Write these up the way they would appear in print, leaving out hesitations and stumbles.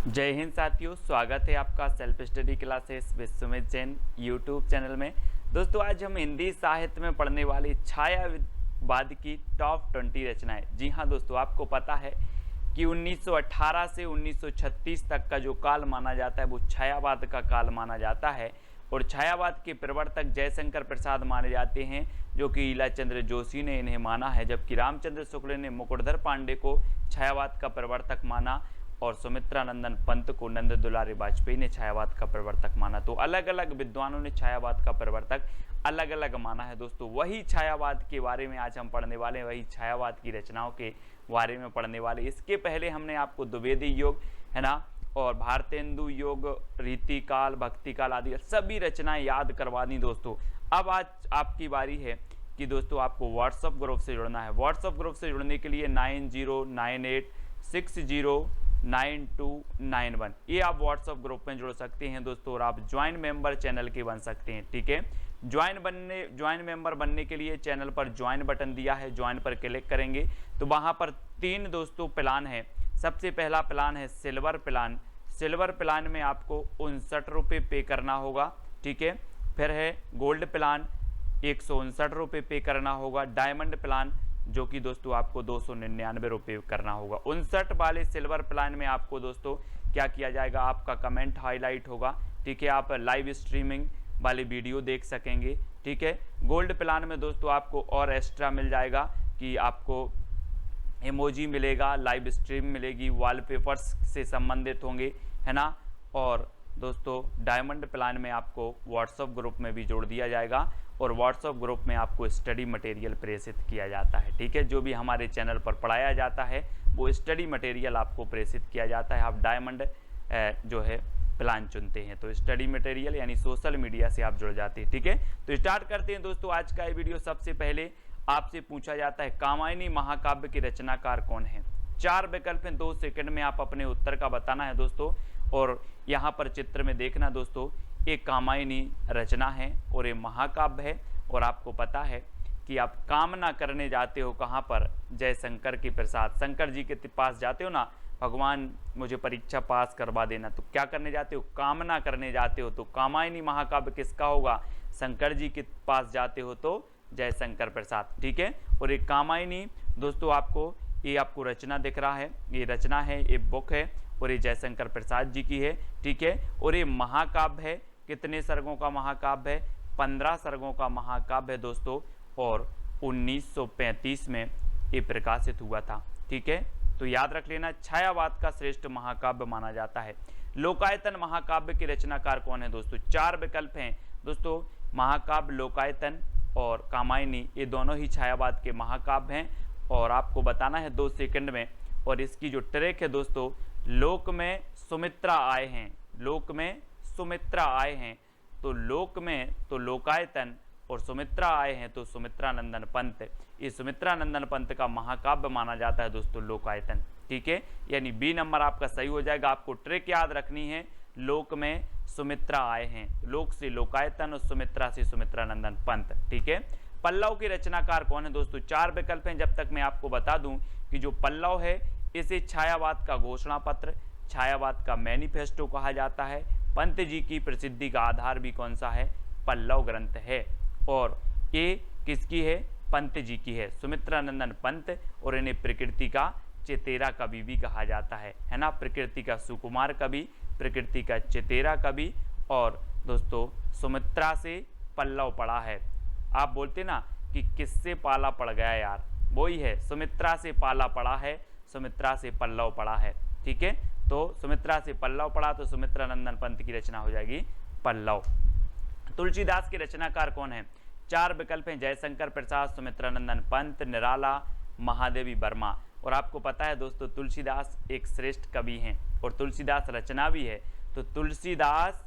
जय हिंद साथियों, स्वागत है आपका self study classes Vishwamit Jain YouTube channel में। दोस्तों, आज हम हिंदी साहित्य में पढ़ने वाली छायावाद की टॉप 20 रचनाएं। जी हाँ दोस्तों, आपको पता है कि 1918 से 1936 तक का जो काल माना जाता है वो छायावाद का काल माना जाता है। और छायावाद के प्रवर्तक जयशंकर प्रसाद माने जाते हैं, जो कि ईलाचंद्र जोशी ने इन्हें माना है, जबकि रामचंद्र शुक्ल ने मुकुटधर पांडे को छायावाद का प्रवर्तक माना और सुमित्रा नंदन पंत को नंद दुलारी वाजपेयी ने छायावाद का प्रवर्तक माना। तो अलग अलग विद्वानों ने छायावाद का प्रवर्तक अलग अलग माना है। दोस्तों, वही छायावाद के बारे में आज हम पढ़ने वाले हैं, वही छायावाद की रचनाओं के बारे में पढ़ने वाले। इसके पहले हमने आपको द्विवेदी योग है ना, और भारतेंदु योग, रीतिकाल, भक्तिकाल आदि सभी रचनाएं याद करवा दी। दोस्तों, अब आज आपकी बारी है कि दोस्तों आपको व्हाट्सएप ग्रुप से जुड़ना है। व्हाट्सएप ग्रुप से जुड़ने के लिए 9098609291 ये आप व्हाट्सएप ग्रुप में जुड़ सकते हैं दोस्तों, और आप ज्वाइन मेंबर चैनल के बन सकते हैं। ठीक है, ज्वाइन मेंबर बनने के लिए चैनल पर ज्वाइन बटन दिया है, ज्वाइन पर क्लिक करेंगे तो वहां पर 3 दोस्तों प्लान है। सबसे पहला प्लान है सिल्वर प्लान। सिल्वर प्लान में आपको 59 रुपये पे करना होगा। ठीक है, फिर है गोल्ड प्लान, 159 रुपये पे करना होगा। डायमंड प्लान जो कि दोस्तों आपको 299 रुपये करना होगा। 59 वाले सिल्वर प्लान में आपको दोस्तों क्या किया जाएगा, आपका कमेंट हाईलाइट होगा। ठीक है, आप लाइव स्ट्रीमिंग वाली वीडियो देख सकेंगे। ठीक है, गोल्ड प्लान में दोस्तों आपको और एक्स्ट्रा मिल जाएगा कि आपको इमोजी मिलेगा, लाइव स्ट्रीम मिलेगी, वॉलपेपर्स से संबंधित होंगे, है ना। और दोस्तों डायमंड प्लान में आपको व्हाट्सएप ग्रुप में भी जोड़ दिया जाएगा, और व्हाट्सएप ग्रुप में आपको स्टडी मटेरियल प्रेषित किया जाता है। ठीक है, जो भी हमारे चैनल पर पढ़ाया जाता है वो स्टडी मटेरियल आपको प्रेषित किया जाता है। आप डायमंड जो है प्लान चुनते हैं तो स्टडी मटेरियल यानी सोशल मीडिया से आप जुड़ जाते हैं। ठीक है, तो स्टार्ट करते हैं दोस्तों आज का ये वीडियो। सबसे पहले आपसे पूछा जाता है कामायनी महाकाव्य के रचनाकार कौन है। 4 विकल्प हैं, 2 सेकंड में आप अपने उत्तर का बताना है दोस्तों। और यहाँ पर चित्र में देखना दोस्तों, एक कामायनी रचना है और ये महाकाव्य है। और आपको पता है कि आप कामना करने जाते हो कहाँ पर, जयशंकर के प्रसाद, शंकर जी के पास जाते हो ना, भगवान मुझे परीक्षा पास करवा देना, तो क्या करने जाते हो, कामना करने जाते हो। तो कामायनी महाकाव्य किसका होगा, शंकर जी के पास जाते हो तो जयशंकर प्रसाद। ठीक है, और एक कामायनी दोस्तों आपको रचना दिख रहा है, ये रचना है, ये बुक है और ये जयशंकर प्रसाद जी की है। ठीक है, और ये महाकाव्य है, कितने सर्गों का महाकाव्य है, 15 सर्गों का महाकाव्य है दोस्तों, और 1935 में ये प्रकाशित हुआ था। ठीक है, तो याद रख लेना, छायावाद का श्रेष्ठ महाकाव्य माना जाता है। लोकायतन महाकाव्य के रचनाकार कौन है दोस्तों। 4 विकल्प हैं दोस्तों, महाकाव्य, लोकायतन और कामायनी, ये दोनों ही छायावाद के महाकाव्य हैं। और आपको बताना है 2 सेकंड में। और इसकी जो ट्रैक है दोस्तों, लोक में सुमित्रा आए हैं, लोक में सुमित्रा आए हैं, तो लोक में तो लोकायतन और सुमित्रा आए हैं तो सुमित्रा नंदन पंत। ये सुमित्रा नंदन पंत का महाकाव्य माना जाता है दोस्तों लोकायतन। ठीक है, यानी बी नंबर आपका सही हो जाएगा। आपको ट्रिक याद रखनी है, लोक में सुमित्रा आए हैं, लोक से लोकायतन और सुमित्रा से सुमित्रा नंदन पंत। ठीक है, पल्लव के रचनाकार कौन है दोस्तों। 4 विकल्प हैं, जब तक मैं आपको बता दूं कि जो पल्लव है इसे छायावाद का घोषणा पत्र, छायावाद का मैनिफेस्टो कहा जाता है। पंत जी की प्रसिद्धि का आधार भी कौन सा है, पल्लव ग्रंथ है। और ये किसकी है, पंत जी की है, सुमित्रा नंदन पंत। और इन्हें प्रकृति का चेतेरा कवि भी कहा जाता है ना, प्रकृति का सुकुमार कवि, प्रकृति का चेतेरा कवि। और दोस्तों सुमित्रा से पल्लव पड़ा है, आप बोलते ना कि किससे पाला पड़ गया यार, वही है, सुमित्रा से पाला पड़ा है, सुमित्रा से पल्लव पड़ा है। ठीक है, तो सुमित्रा से पल्लव पड़ा तो सुमित्रा नंदन पंत की रचना हो जाएगी पल्लव। तुलसीदास के रचनाकार कौन है। 4 विकल्प हैं, जयशंकर प्रसाद, सुमित्रा नंदन पंत, निराला, महादेवी वर्मा। और आपको पता है दोस्तों तुलसीदास एक श्रेष्ठ कवि हैं और तुलसीदास रचना भी है, तो तुलसीदास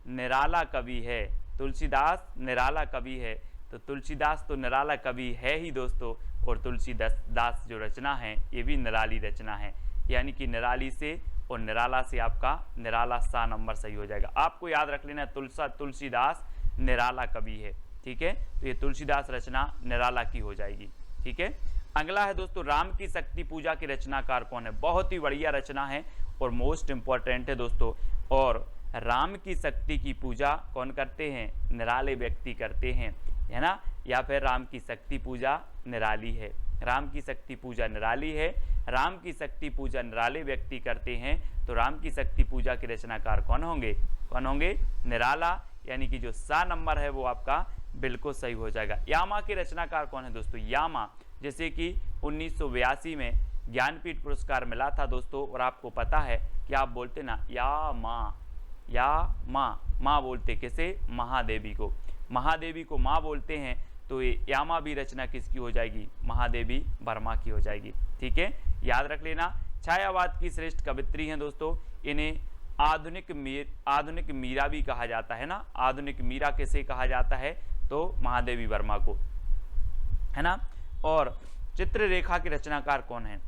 निराला कवि है, तुलसीदास निराला कवि है। तो तुलसीदास तो निराला कवि है ही दोस्तों, और तुलसीदास जो रचना है ये भी निराली रचना है, यानी कि निराली से और निराला से आपका निराला सा नंबर सही हो जाएगा। आपको याद रख लेना तुलसीदास निराला कवि है। ठीक है, तो ये तुलसीदास रचना निराला की हो जाएगी। ठीक है, अगला है दोस्तों राम की शक्ति पूजा की रचनाकार कौन है। बहुत ही बढ़िया रचना है और मोस्ट इंपॉर्टेंट है दोस्तों। और राम की शक्ति की पूजा कौन करते हैं, निराले व्यक्ति करते हैं, है ना। या फिर राम की शक्ति पूजा निराली है, राम की शक्ति पूजा निराली है, राम की शक्ति पूजा निराले व्यक्ति करते हैं। तो राम की शक्ति पूजा के रचनाकार कौन होंगे, कौन होंगे, निराला, यानी कि जो सा नंबर है वो आपका बिल्कुल सही हो जाएगा। यामा के रचनाकार कौन है दोस्तों, यामा, जैसे कि 1982 में ज्ञानपीठ पुरस्कार मिला था दोस्तों। और आपको पता है कि आप बोलते ना या माँ बोलते किसे, महादेवी को, महादेवी को माँ बोलते हैं। तो ये यामा भी रचना किसकी हो जाएगी, महादेवी वर्मा की हो जाएगी। ठीक है, याद रख लेना। छायावाद की श्रेष्ठ कवित्री हैं दोस्तों, इन्हें आधुनिक मीरा भी कहा जाता है ना। आधुनिक मीरा किसे कहा जाता है, तो महादेवी वर्मा को, है ना। और चित्ररेखा के रचनाकार कौन है।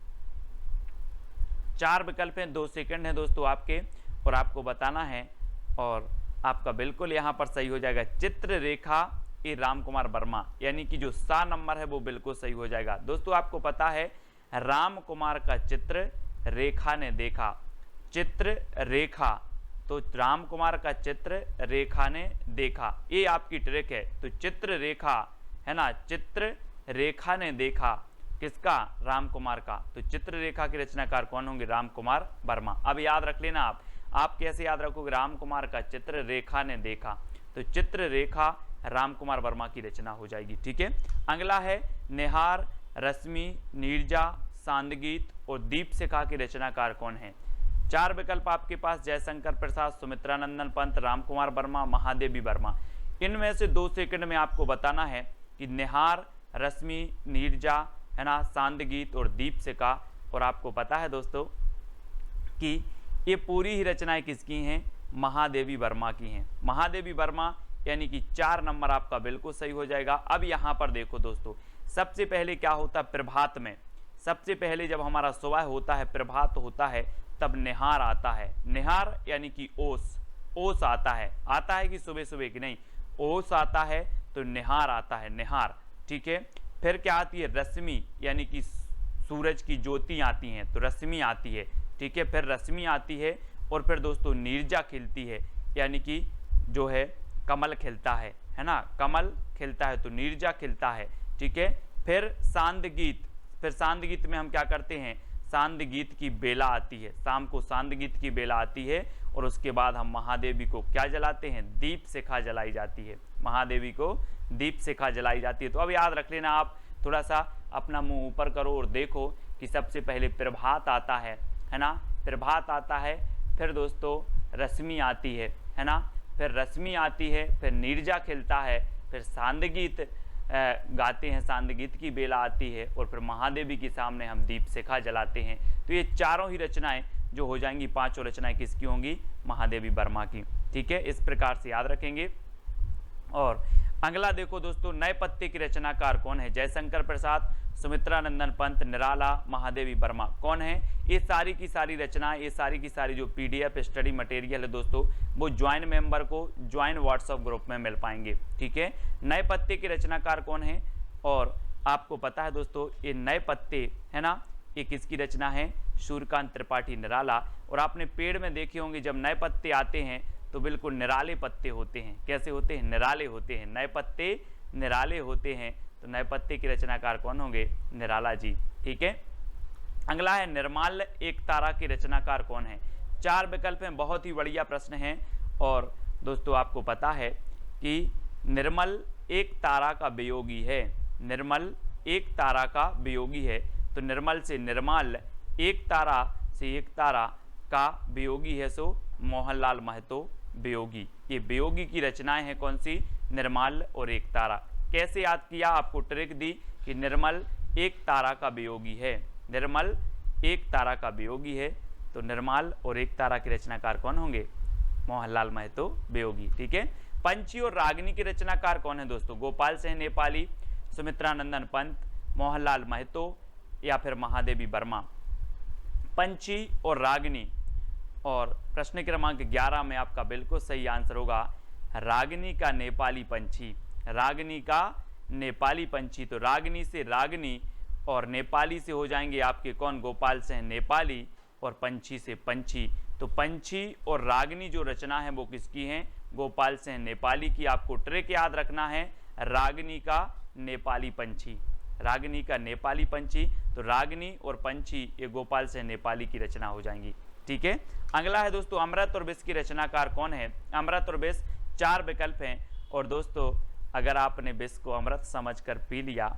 4 विकल्प हैं, 2 सेकंड है दोस्तों आपके, और आपको बताना है, और आपका बिल्कुल यहाँ पर सही हो जाएगा। चित्ररेखा ए राम कुमार वर्मा, यानी कि जो सा नंबर है वो बिल्कुल सही हो जाएगा। दोस्तों आपको पता है राम कुमार का चित्र रेखा ने देखा, चित्र रेखा, तो राम कुमार का चित्र रेखा ने देखा, ये आपकी ट्रिक है। तो चित्र रेखा, है ना, चित्र रेखा ने देखा किसका, राम कुमार का। तो चित्ररेखा के रचनाकार कौन होंगे, राम कुमार वर्मा। अब याद रख लेना आप कैसे याद रखोगे, राम कुमार का चित्र रेखा ने देखा, तो चित्ररेखा राम कुमार वर्मा की रचना हो जाएगी। ठीक है, अगला है निहार, रश्मि, नीरजा, सांदगीत और दीपशिखा के रचनाकार कौन है। 4 विकल्प आपके पास, जयशंकर प्रसाद, सुमित्रा नंदन पंत, राम कुमार वर्मा, महादेवी वर्मा। इनमें से 2 सेकंड में आपको बताना है कि निहार, रश्मि, नीरजा, है ना, सांदगीत और दीपशिखा। और आपको पता है दोस्तों कि ये पूरी ही रचनाएं किसकी हैं, महादेवी वर्मा की हैं। महादेवी वर्मा, यानी कि 4 नंबर आपका बिल्कुल सही हो जाएगा। अब यहाँ पर देखो दोस्तों, सबसे पहले क्या होता है प्रभात में, सबसे पहले जब हमारा सुबह होता है, प्रभात होता है, तब निहार आता है। निहार यानी कि ओस आता है कि सुबह सुबह की नहीं, ओस आता है, तो निहार आता है, निहार। ठीक है, फिर क्या आती है, रश्मि, यानी कि सूरज की ज्योति आती हैं, तो रश्मि आती है। ठीक है, फिर रश्मि आती है, और फिर दोस्तों नीरजा खिलती है, यानी कि जो है कमल खिलता है ना, कमल खिलता है, तो नीरजा खिलता है। ठीक है, फिर सांदगीत, फिर सांदगीत में हम क्या करते हैं, सांदगीत की बेला आती है, शाम को सांदगीत की बेला आती है, और उसके बाद हम महादेवी को क्या जलाते हैं, दीपशिखा जलाई जाती है, महादेवी को दीपशिखा जलाई जाती है। तो अब याद रख लेना, आप थोड़ा सा अपना मुंह ऊपर करो और देखो कि सबसे पहले प्रभात आता है ना, प्रभात आता है, फिर दोस्तों रश्मि आती है ना, फिर रश्मि आती है, फिर नीरजा खिलता है, फिर सांदगीत गाते हैं, सांदगीत की बेला आती है, और फिर महादेवी के सामने हम दीपशिखा जलाते हैं। तो ये चारों ही रचनाएं जो हो जाएंगी, 5 रचनाएं किसकी होंगी, महादेवी वर्मा की। ठीक है, इस प्रकार से याद रखेंगे। और अगला देखो दोस्तों, नए पत्ते की रचनाकार कौन है। जयशंकर प्रसाद, सुमित्रा नंदन पंत, निराला, महादेवी वर्मा कौन है। ये सारी की सारी रचनाएं, ये सारी की सारी जो PDF स्टडी मटेरियल है दोस्तों, वो ज्वाइन मेंबर को ज्वाइन व्हाट्सएप ग्रुप में मिल पाएंगे। ठीक है, नए पत्ते के रचनाकार कौन है, और आपको पता है दोस्तों ये नए पत्ते, है ना, ये किसकी रचना है, सूर्यकांत त्रिपाठी निराला। और आपने पेड़ में देखे होंगे जब नए पत्ते आते हैं तो बिल्कुल निराले पत्ते होते हैं। कैसे होते हैं, निराले होते हैं, नए पत्ते निराले होते हैं। तो नए पत्ते के रचनाकार कौन होंगे, निराला जी। ठीक है, अगला है निर्माल्य एक तारा के रचनाकार कौन है। 4 विकल्प हैं, बहुत ही बढ़िया प्रश्न है। और दोस्तों आपको पता है कि निर्मल एक तारा का वियोगी है, निर्मल एक तारा का वियोगी है। तो निर्मल से निर्माल्य, एक तारा से एक तारा का वियोगी है, सो मोहनलाल महतो वियोगी। ये वियोगी की रचनाएं हैं कौन सी, निर्मल और एक तारा। कैसे याद किया, आपको ट्रिक दी कि निर्मल एक तारा का वियोगी है, निर्मल एक तारा का वियोगी है, तो निर्मल और एक तारा के रचनाकार कौन होंगे, मोहनलाल महतो वियोगी। ठीक है, पंछी और रागिनी के रचनाकार कौन है दोस्तों, गोपाल सिंह नेपाली, सुमित्रा नंदन पंत, मोहनलाल महतो या फिर महादेवी वर्मा। पंछी और रागिनी, और प्रश्न क्रमांक 11 में आपका बिल्कुल सही आंसर होगा रागिनी का नेपाली पंछी, रागिनी का नेपाली पंछी। तो रागिनी से रागिनी और नेपाली से हो जाएंगे आपके कौन, गोपाल सिंह नेपाली, और पंछी से पंछी। तो पंछी और रागिनी जो रचना है वो किसकी है, गोपाल सिंह नेपाली की। आपको ट्रिक याद रखना है, रागिनी का नेपाली पंछी, रागिनी का नेपाली पंछी। तो रागिनी और पंछी ये गोपाल सिंह नेपाली की रचना हो जाएंगी। ठीक है। अगला है दोस्तों, अमृत और विष की रचनाकार कौन है। अमृत और विष 4 विकल्प हैं, और दोस्तों अगर आपने विष को अमृत समझकर पी लिया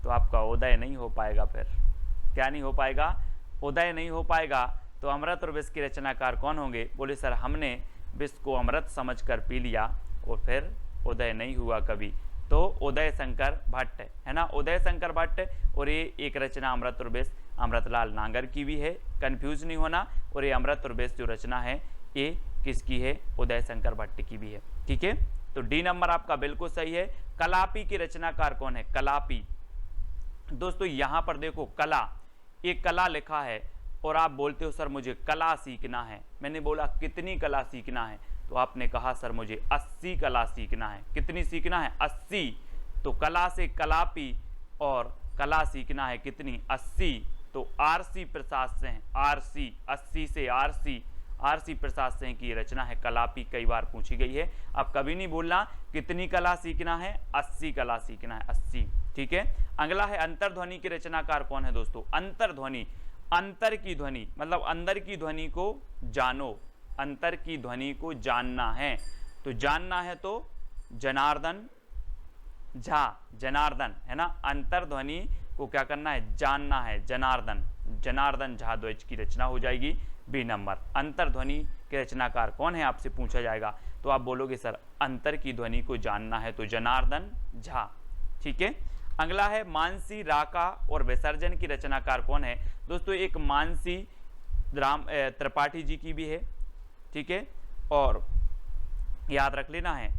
तो आपका उदय नहीं हो पाएगा। फिर क्या नहीं हो पाएगा, उदय नहीं हो पाएगा। तो अमृत और विष की रचनाकार कौन होंगे, बोले सर हमने विष को अमृत समझकर पी लिया और फिर उदय नहीं हुआ कभी। तो उदय शंकर भट्ट है ना, उदय शंकर भट्ट। और ये एक रचना अमृत और विष अमृतलाल नागर की भी है, कंफ्यूज नहीं होना। और ये अमृत और विष जो रचना है ये किसकी है, उदय शंकर भट्ट की भी है। ठीक है। तो डी नंबर आपका बिल्कुल सही है। कलापी की रचनाकार कौन है, कलापी। दोस्तों यहां पर देखो कला, एक कला लिखा है और आप बोलते हो सर मुझे कला सीखना है। मैंने बोला कितनी कला सीखना है, तो आपने कहा सर मुझे 80 कला सीखना है। कितनी सीखना है, 80। तो कला से कलापी और कला सीखना है कितनी, 80। तो आरसी प्रसाद सिंह, आरसी 80 से आरसी प्रसाद सिंह की रचना है कलापी, कई बार पूछी गई है। अब कभी नहीं बोलना कितनी कला सीखना है, 80 कला सीखना है, 80। ठीक है। अगला है अंतर्ध्वनि की रचनाकार कौन है दोस्तों। अंतर्ध्वनि, अंतर की ध्वनि मतलब अंदर की ध्वनि को जानो, अंतर की ध्वनि को जानना है। तो जानना है तो जनार्दन झा, जनार्दन है ना, अंतर्ध्वनि को क्या करना है, जानना है, जनार्दन, जनार्दन झा द्वैज की रचना हो जाएगी बी नंबर। अंतर्ध्वनि के रचनाकार कौन है आपसे पूछा जाएगा, तो आप बोलोगे सर अंतर की ध्वनि को जानना है तो जनार्दन झा। ठीक है। अगला है मानसी, राका और विसर्जन की रचनाकार कौन है। दोस्तों एक मानसी त्रिपाठी जी की भी है। ठीक है। और याद रख लेना है,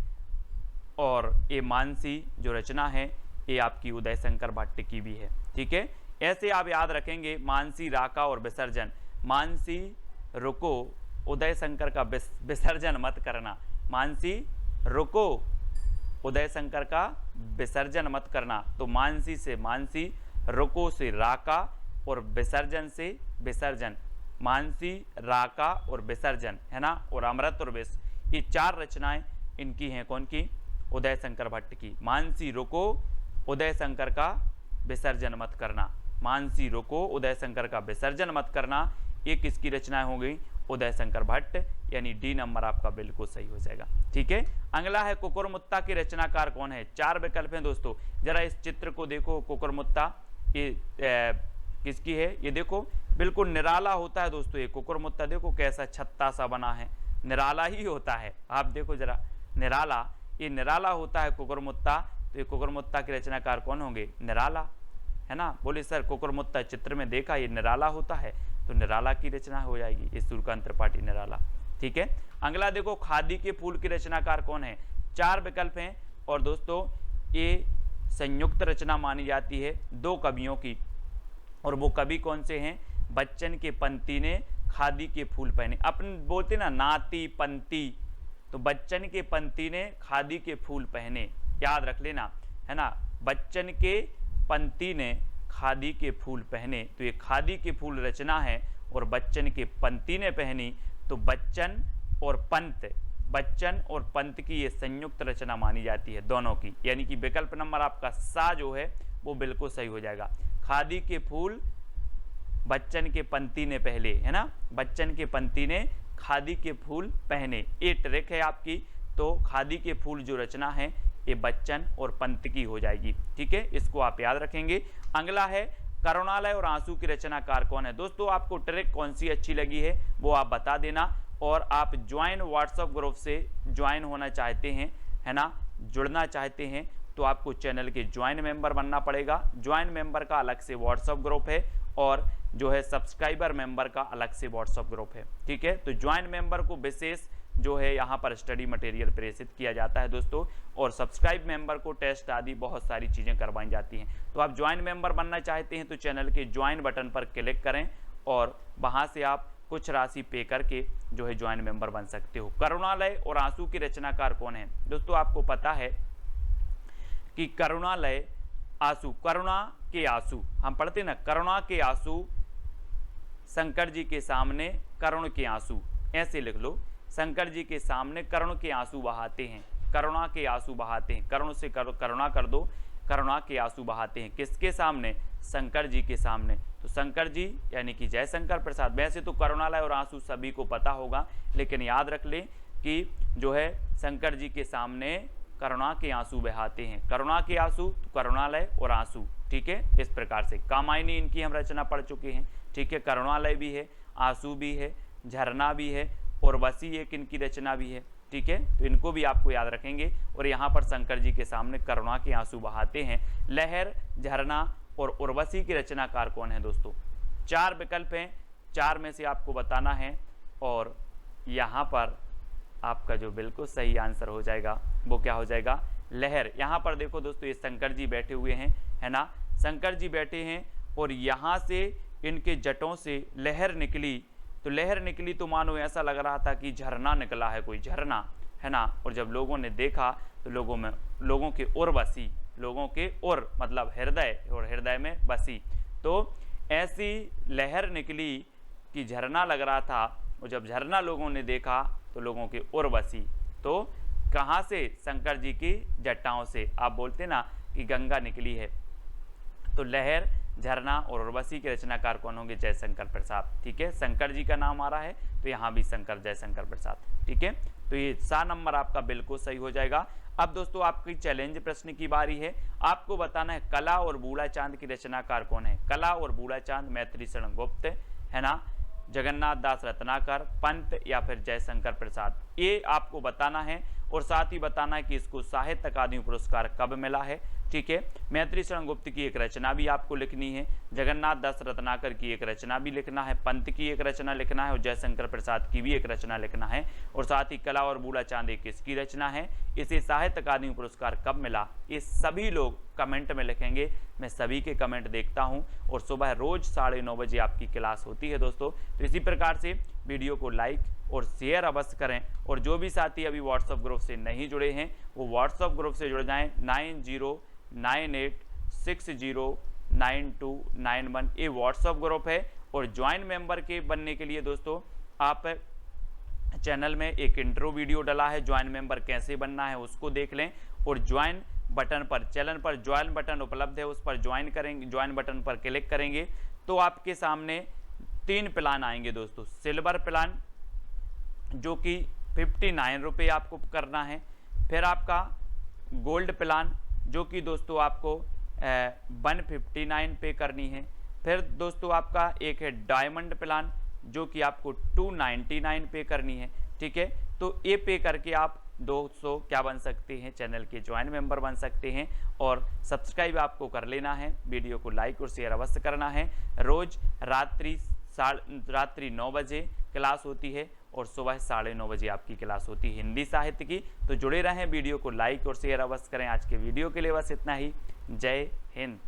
और ये मानसी जो रचना है ये आपकी उदय शंकर भट्ट की भी है। ठीक है। ऐसे आप याद रखेंगे मानसी, राका और विसर्जन। मानसी रुको, उदय शंकर का विसर्जन मत करना। मानसी रुको, उदय शंकर का विसर्जन मत करना। तो मानसी से मानसी, रुको से राका और विसर्जन से विसर्जन। मानसी, राका और विसर्जन है ना। और अमृत और विष ये 4 रचनाएं इनकी हैं, कौन की, उदय शंकर भट्ट की। मानसी रुको, उदय शंकर का विसर्जन मत करना। मानसी रुको, उदय शंकर का विसर्जन मत करना, ये किसकी रचनाएं हो गई, उदय शंकर भट्ट, यानी डी नंबर आपका बिल्कुल सही हो जाएगा। ठीक है। अगला है कुकुरमुत्ता की रचनाकार कौन है। 4 विकल्प हैं दोस्तों, जरा इस चित्र को देखो। कुकुरमुत्ता ये किसकी है, ये देखो बिल्कुल निराला होता है दोस्तों। ये कुकुरमुत्ता देखो कैसा छत्ता सा बना है, निराला ही होता है। आप देखो जरा, निराला, ये निराला होता है कुकुरमुत्ता। तो ये कुकुरमुत्ता के रचनाकार कौन होंगे, निराला है ना। बोले सर कुकुरमुत्ता चित्र में देखा ये निराला होता है, तो निराला की रचना हो जाएगी, ये सूर्यकांत त्रिपाठी निराला। ठीक है। अगला देखो खादी के फूल की रचनाकार कौन है। 4 विकल्प हैं, और दोस्तों ये संयुक्त रचना मानी जाती है 2 कवियों की। और वो कवि कौन से हैं, बच्चन के पंती ने खादी के फूल पहने। अपन बोलते ना नाती पंती, तो बच्चन के पंती ने खादी के फूल पहने, याद रख लेना है ना। बच्चन के पंती ने खादी के फूल पहने, तो ये खादी के फूल रचना है, और बच्चन के पंती ने पहनी। तो बच्चन और पंत, बच्चन और पंत की ये संयुक्त रचना मानी जाती है दोनों की, यानी कि विकल्प नंबर आपका सा जो है वो बिल्कुल सही हो जाएगा। खादी के फूल बच्चन के पंती ने पहले, है ना, बच्चन के पंती ने खादी के फूल पहने, ये ट्रिक है आपकी। तो खादी के फूल जो रचना है ये बच्चन और पंत की हो जाएगी। ठीक है, इसको आप याद रखेंगे। अगला है करुणालय और आंसू की रचनाकार कौन है। दोस्तों आपको ट्रिक कौन सी अच्छी लगी है वो आप बता देना, और आप ज्वाइन व्हाट्सएप ग्रुप से ज्वाइन होना चाहते हैं, है ना, जुड़ना चाहते हैं, तो आपको चैनल के ज्वाइन मेंबर बनना पड़ेगा। ज्वाइन मेंबर का अलग से व्हाट्सएप ग्रुप है, और जो है सब्सक्राइबर मेंबर का अलग से व्हाट्सएप ग्रुप है। ठीक है, तो ज्वाइन मेंबर को विशेष जो है यहाँ पर स्टडी मटेरियल प्रेषित किया जाता है दोस्तों, और सब्सक्राइब मेंबर को टेस्ट आदि बहुत सारी चीज़ें करवाई जाती हैं। तो आप ज्वाइन मेंबर बनना चाहते हैं तो चैनल के ज्वाइन बटन पर क्लिक करें, और वहाँ से आप कुछ राशि पे करके जो है ज्वाइन मेंबर बन सकते हो। करुणालय और आंसू की रचनाकार कौन है। दोस्तों आपको पता है कि करुणालय आंसू, करुणा के आंसू, हम पढ़ते ना करुणा के आंसू शंकर जी के सामने करुण के आंसू, ऐसे लिख लो, शंकर जी के सामने करुण के आंसू बहाते हैं, करुणा के आंसू बहाते हैं, करुण से करुणा कर दो, करुणा के आंसू बहाते हैं, किसके सामने, शंकर जी के सामने। तो शंकर जी यानी कि जयशंकर प्रसाद, वैसे तो करुणालय और आंसू सभी को पता होगा, लेकिन याद रख ले कि जो है शंकर जी के सामने करुणा के आंसू बहाते हैं, करुणा के आंसू तो करुणालय और आंसू, ठीक है। इस प्रकार से कामायनी इनकी हम रचना पढ़ चुके हैं, ठीक है। करुणालय भी है, आंसू भी है, झरना भी है और वसी एक इनकी रचना भी है, ठीक है। तो इनको भी आपको याद रखेंगे। और यहाँ पर शंकर जी के सामने करुणा के आंसू बहाते हैं। लहर, झरना और उर्वशी की रचनाकार कौन है दोस्तों? 4 विकल्प हैं, 4 में से आपको बताना है और यहाँ पर आपका जो बिल्कुल सही आंसर हो जाएगा वो क्या हो जाएगा? लहर। यहाँ पर देखो दोस्तों, ये शंकर जी बैठे हुए हैं, है ना, शंकर जी बैठे हैं और यहाँ से इनके जटों से लहर निकली, तो लहर निकली तो मानो ऐसा लग रहा था कि झरना निकला है, कोई झरना, है ना। और जब लोगों ने देखा तो लोगों के ओर बसी, लोगों के ओर मतलब हृदय, और हृदय में बसी, तो ऐसी लहर निकली कि झरना लग रहा था। और जब झरना लोगों ने देखा तो लोगों के ओर बसी, तो कहाँ से? शंकर जी की जटाओं से। आप बोलते ना कि गंगा निकली है, तो लहर, झरना और उर्वशी के रचनाकार कौन होंगे? जयशंकर प्रसाद, ठीक है। शंकर जी का नाम आ रहा है तो यहाँ भी शंकर, जयशंकर प्रसाद, ठीक है। तो ये 7 नंबर आपका बिल्कुल सही हो जाएगा। अब दोस्तों आपकी चैलेंज प्रश्न की बारी है, आपको बताना है कला और बूढ़ा चांद की रचनाकार कौन है? कला और बूढ़ा चांद मैत्री शरण गुप्त, है ना, जगन्नाथ दास रत्नाकर, पंत या फिर जयशंकर प्रसाद, ये आपको बताना है। और साथ ही बताना है कि इसको साहित्य अकादमी पुरस्कार कब मिला है, ठीक है। मैत्री शरण गुप्त की एक रचना भी आपको लिखनी है, जगन्नाथ दास रत्नाकर की एक रचना भी लिखना है, पंत की एक रचना लिखना है और जयशंकर प्रसाद की भी एक रचना लिखना है। और साथ ही कला और बूढ़ा चांद एक किसकी रचना है, इसे साहित्य अकादमी पुरस्कार कब मिला, ये सभी लोग कमेंट में लिखेंगे। मैं सभी के कमेंट देखता हूं और सुबह रोज 9:30 बजे आपकी क्लास होती है दोस्तों। तो इसी प्रकार से वीडियो को लाइक और शेयर अवश्य करें। और जो भी साथी अभी व्हाट्सएप ग्रुप से नहीं जुड़े हैं वो व्हाट्सएप ग्रुप से जुड़ जाएं, 9098609291 ये व्हाट्सएप ग्रुप है। और ज्वाइन मेंबर के बनने के लिए दोस्तों आप चैनल में एक इंट्रो वीडियो डला है, ज्वाइन मेंबर कैसे बनना है उसको देख लें। और ज्वाइन बटन पर, चैनल पर ज्वाइन बटन उपलब्ध है, उस पर ज्वाइन करेंगे, ज्वाइन बटन पर क्लिक करेंगे तो आपके सामने 3 प्लान आएंगे दोस्तों। सिल्वर प्लान जो कि 59 रुपये आपको करना है, फिर आपका गोल्ड प्लान जो कि दोस्तों आपको 159 पे करनी है, फिर दोस्तों आपका एक है डायमंड प्लान जो कि आपको 299 पे करनी है, ठीक है। तो ये पे करके आप 200 क्या बन सकते हैं? चैनल के ज्वाइन मेंबर बन सकते हैं। और सब्सक्राइब आपको कर लेना है, वीडियो को लाइक और शेयर अवश्य करना है। रोज रात्रि 9 बजे क्लास होती है और सुबह 9:30 बजे आपकी क्लास होती है हिंदी साहित्य की। तो जुड़े रहें, वीडियो को लाइक और शेयर अवश्य करें। आज के वीडियो के लिए बस इतना ही। जय हिंद।